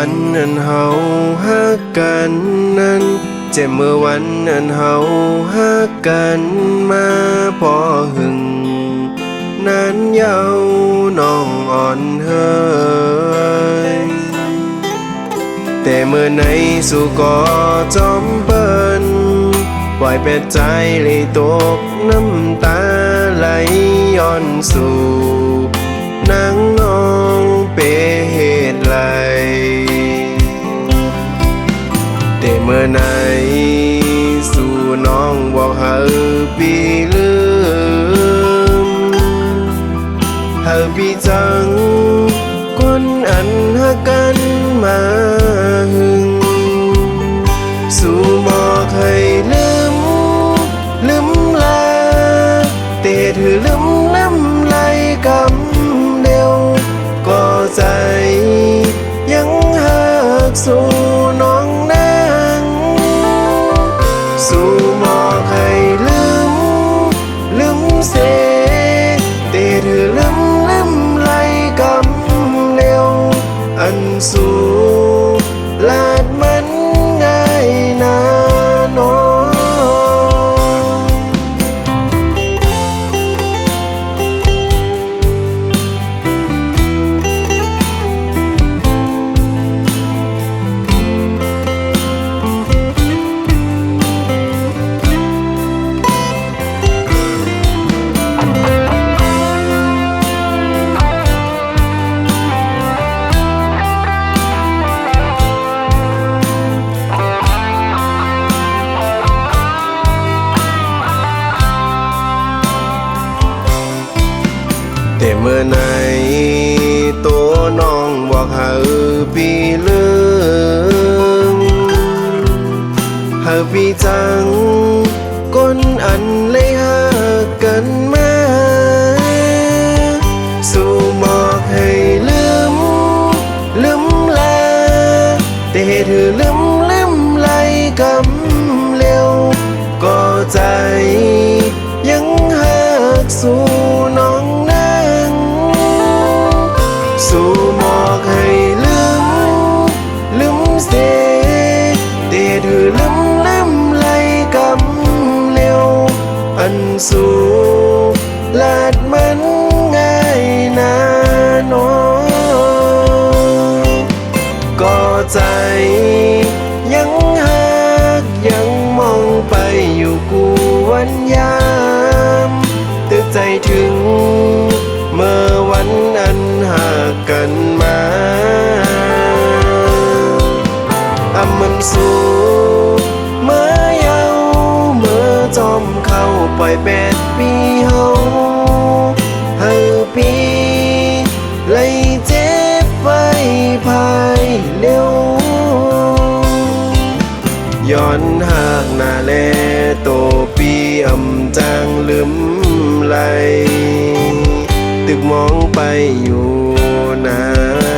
วันอันเฮาฮักกันนั้นเจ็บเมื่อวันอันเฮาฮักกันมาพอหึงนานยาวน้องอ่อนเฮยแต่เมื่อในสู่ก่อจอมเปิ้นปล่อยเป็ดใจเลยตกน้ำตาไหลย้อนสู่นางน้องเปเหตุไรแต่เมื่อไหนสู่น้องบอกเฮาปีลืมเฮาปีจังคนอันฮักกันมาหึงสู่บอกให้ลืมลาแต่ถือลืมไหลกำเดียวก็ใจยังหักสู่น้องนางสู่บอกให้ลืมเสแต่ถือลืมไหลกำเดียวอันสู่ลาดมันง่ายนาน้องแต่เมื่อไหนตัวน้องบอกเฮาปีลืมเฮาปีจังคนอันเลยหักกันมาสู่บอกให้ลืมลาแต่ถือลืมไหลกำเร็วก็ใจยังหักสู่น้องสู่บอกให้ลืมเสแต่ถือลืมไหลกำเร็วอันสู่ลาดมันง่ายนาน้องก็ใจยังหักยังมองไปอยู่กูวันยามตึกใจถึงเมื่อวันอันหากกันมามันสู่เมื่อเยาเมื่อจอมเข้าปล่อย8 ปีเฮาปีเลยเจ็บไว้ภายเร็วย้อนหากหน้าแลโตปีอำจางลืมไหลตึกมองไปอยู่นาน